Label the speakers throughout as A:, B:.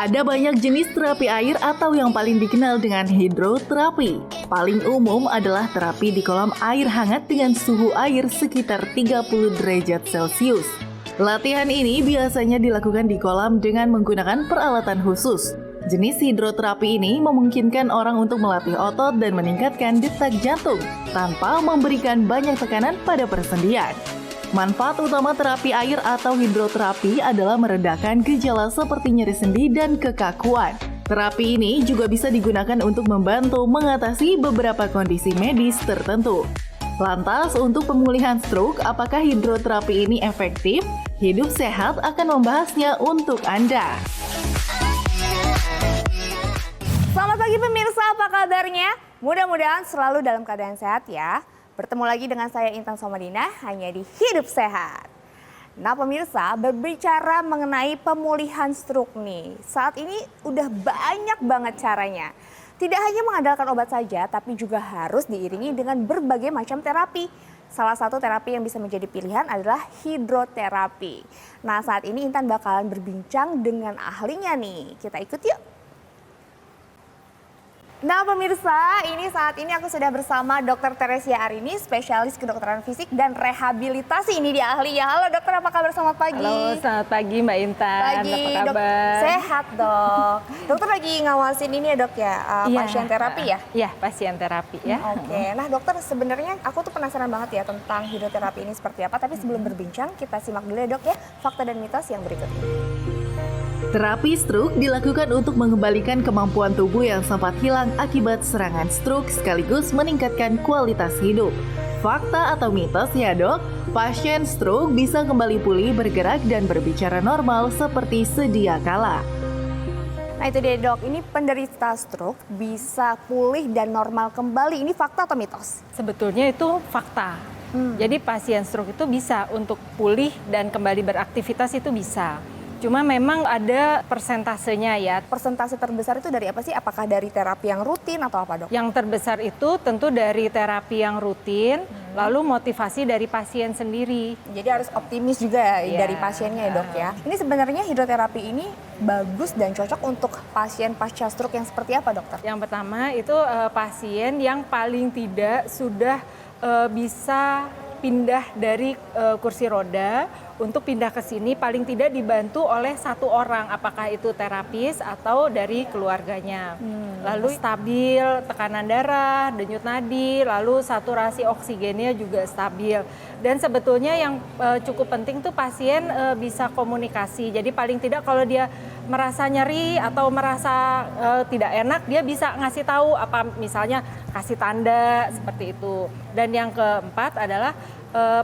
A: Ada banyak jenis terapi air atau yang paling dikenal dengan hidroterapi. Paling umum adalah terapi di kolam air hangat dengan suhu air sekitar 30 derajat Celcius. Latihan ini biasanya dilakukan di kolam dengan menggunakan peralatan khusus. Jenis hidroterapi ini memungkinkan orang untuk melatih otot dan meningkatkan detak jantung tanpa memberikan banyak tekanan pada persendian. Manfaat utama terapi air atau hidroterapi adalah meredakan gejala seperti nyeri sendi dan kekakuan. Terapi ini juga bisa digunakan untuk membantu mengatasi beberapa kondisi medis tertentu. Lantas, untuk pemulihan stroke, apakah hidroterapi ini efektif? Hidup Sehat akan membahasnya untuk Anda.
B: Selamat pagi pemirsa, apa kabarnya? Mudah-mudahan selalu dalam keadaan sehat ya. Bertemu lagi dengan saya Intan Somadina hanya di Hidup Sehat. Nah pemirsa, berbicara mengenai pemulihan stroke nih, saat ini udah banyak banget caranya. Tidak hanya mengandalkan obat saja, tapi juga harus diiringi dengan berbagai macam terapi. Salah satu terapi yang bisa menjadi pilihan adalah hidroterapi. Nah saat ini Intan bakalan berbincang dengan ahlinya nih, kita ikut yuk. Nah pemirsa, saat ini aku sudah bersama Dr. Teresia Arini, spesialis kedokteran fisik dan rehabilitasi. Ini dia ahlinya. Halo dokter, apa kabar? Selamat pagi.
C: Halo, selamat pagi Mbak Intan.
B: Pagi,
C: apa kabar?
B: Sehat dok. Dokter lagi ngawasin ini ya dok ya, pasien terapi ya?
C: Iya, pasien terapi ya.
B: Oke, nah dokter sebenarnya aku tuh penasaran banget ya tentang hidroterapi ini seperti apa. Tapi sebelum berbincang, kita simak dulu ya dok ya, fakta dan mitos yang berikut ini.
A: Terapi stroke dilakukan untuk mengembalikan kemampuan tubuh yang sempat hilang akibat serangan stroke sekaligus meningkatkan kualitas hidup. Fakta atau mitos ya dok? Pasien stroke bisa kembali pulih, bergerak dan berbicara normal seperti sedia kala.
B: Nah itu dia dok, ini penderita stroke bisa pulih dan normal kembali. Ini fakta atau mitos?
C: Sebetulnya itu fakta. Jadi pasien stroke itu bisa untuk pulih dan kembali beraktivitas itu bisa. Cuma memang ada persentasenya ya.
B: Persentase terbesar itu dari apa sih? Apakah dari terapi yang rutin atau apa dok?
C: Yang terbesar itu tentu dari terapi yang rutin, lalu motivasi dari pasien sendiri.
B: Jadi harus optimis juga ya dari pasiennya ya dok ya. Ini sebenarnya hidroterapi ini bagus dan cocok untuk pasien pasca stroke yang seperti apa dokter?
C: Yang pertama itu pasien yang paling tidak sudah bisa pindah dari kursi roda untuk pindah ke sini, paling tidak dibantu oleh satu orang, apakah itu terapis atau dari keluarganya. Lalu stabil tekanan darah, denyut nadi, lalu saturasi oksigennya juga stabil. Dan sebetulnya yang cukup penting tuh pasien bisa komunikasi. Jadi paling tidak kalau dia merasa nyeri atau merasa tidak enak, dia bisa ngasih tahu apa, misalnya kasih tanda seperti itu. Dan yang keempat adalah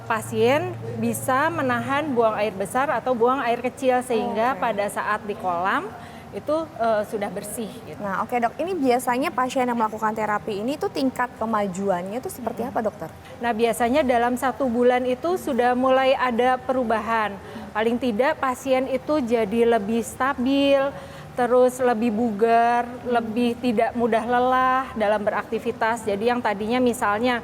C: pasien bisa menahan buang air besar atau buang air kecil sehingga pada saat di kolam itu sudah bersih. Gitu.
B: Nah oke dok, ini biasanya pasien yang melakukan terapi ini tuh tingkat kemajuannya tuh seperti apa dokter?
C: Nah biasanya dalam 1 bulan itu sudah mulai ada perubahan. Paling tidak pasien itu jadi lebih stabil, terus lebih bugar, lebih tidak mudah lelah dalam beraktivitas. Jadi yang tadinya misalnya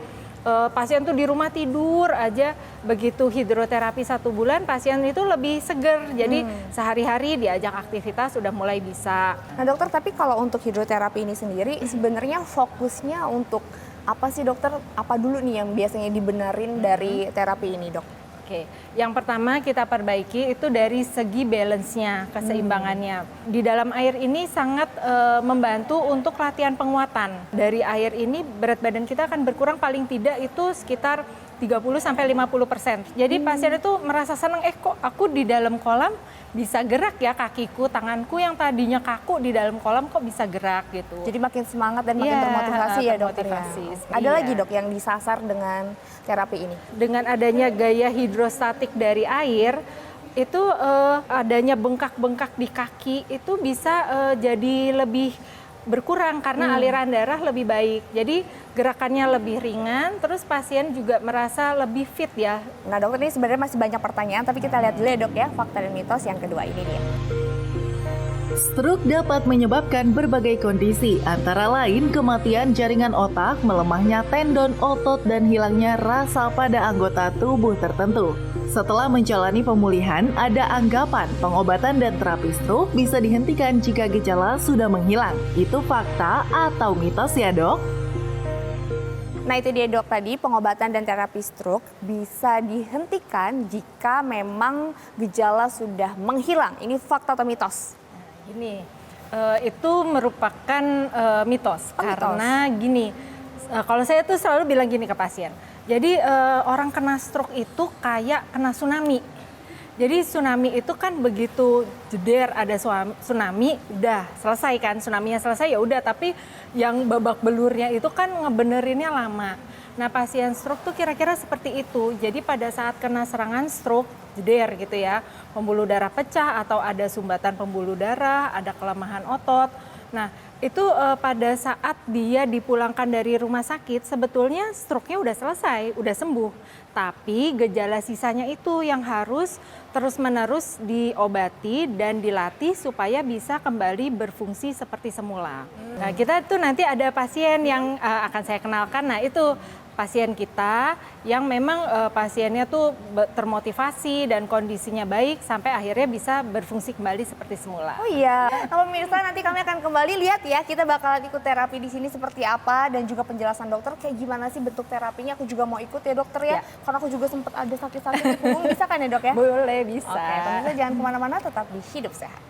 C: pasien tuh di rumah tidur aja, begitu hidroterapi 1 bulan pasien itu lebih seger. Jadi sehari-hari diajak aktivitas sudah mulai bisa.
B: Nah dokter, tapi kalau untuk hidroterapi ini sendiri sebenarnya fokusnya untuk apa sih dokter? Apa dulu nih yang biasanya dibenarin dari terapi ini dok?
C: Oke, yang pertama kita perbaiki itu dari segi balance-nya, keseimbangannya. Di dalam air ini sangat membantu untuk latihan penguatan. Dari air ini berat badan kita akan berkurang paling tidak itu sekitar 30-50%. Jadi pasien itu merasa senang, kok aku di dalam kolam bisa gerak ya, kakiku, tanganku yang tadinya kaku di dalam kolam kok bisa gerak gitu.
B: Jadi makin semangat dan makin termotivasi ya dokter ya. Ada lagi dok yang disasar dengan terapi ini? Dengan
C: adanya gaya hidrostatik dari air, itu adanya bengkak-bengkak di kaki itu bisa jadi lebih berkurang karena aliran darah lebih baik. Jadi gerakannya lebih ringan, terus pasien juga merasa lebih fit ya.
B: Nah dokter, ini sebenarnya masih banyak pertanyaan, tapi kita lihat dulu ya dok ya, fakta dan mitos yang kedua ini dia.
A: Stroke dapat menyebabkan berbagai kondisi, antara lain kematian jaringan otak, melemahnya tendon otot, dan hilangnya rasa pada anggota tubuh tertentu. Setelah menjalani pemulihan, ada anggapan pengobatan dan terapi stroke bisa dihentikan jika gejala sudah menghilang. Itu fakta atau mitos ya, Dok?
B: Nah itu dia dok, tadi pengobatan dan terapi stroke bisa dihentikan jika memang gejala sudah menghilang. Ini fakta atau mitos?
C: Gini, itu merupakan mitos. Karena gini, kalau saya tuh selalu bilang gini ke pasien. Jadi orang kena stroke itu kayak kena tsunami. Jadi tsunami itu kan begitu jeder ada tsunami, udah selesai kan, tsunami-nya selesai ya udah. Tapi yang babak belurnya itu kan ngebenerinnya lama. Nah pasien stroke tuh kira-kira seperti itu. Jadi pada saat kena serangan stroke, jeder gitu ya, pembuluh darah pecah atau ada sumbatan pembuluh darah, ada kelemahan otot. Nah itu pada saat dia dipulangkan dari rumah sakit, sebetulnya stroke-nya udah selesai, udah sembuh. Tapi gejala sisanya itu yang harus terus-menerus diobati dan dilatih supaya bisa kembali berfungsi seperti semula. Nah kita tuh nanti ada pasien yang akan saya kenalkan, nah itu pasien kita yang memang pasiennya tuh termotivasi dan kondisinya baik sampai akhirnya bisa berfungsi kembali seperti semula.
B: Oh iya, nah, pemirsa nanti kami akan kembali lihat ya, kita bakalan ikut terapi di sini seperti apa dan juga penjelasan dokter kayak gimana sih bentuk terapinya. Aku juga mau ikut ya dokter ya, karena aku juga sempat ada sakit-sakit di punggung, bisa kan ya dok ya?
C: Boleh, bisa.
B: Oke, pemirsa jangan kemana-mana, tetap di Hidup Sehat.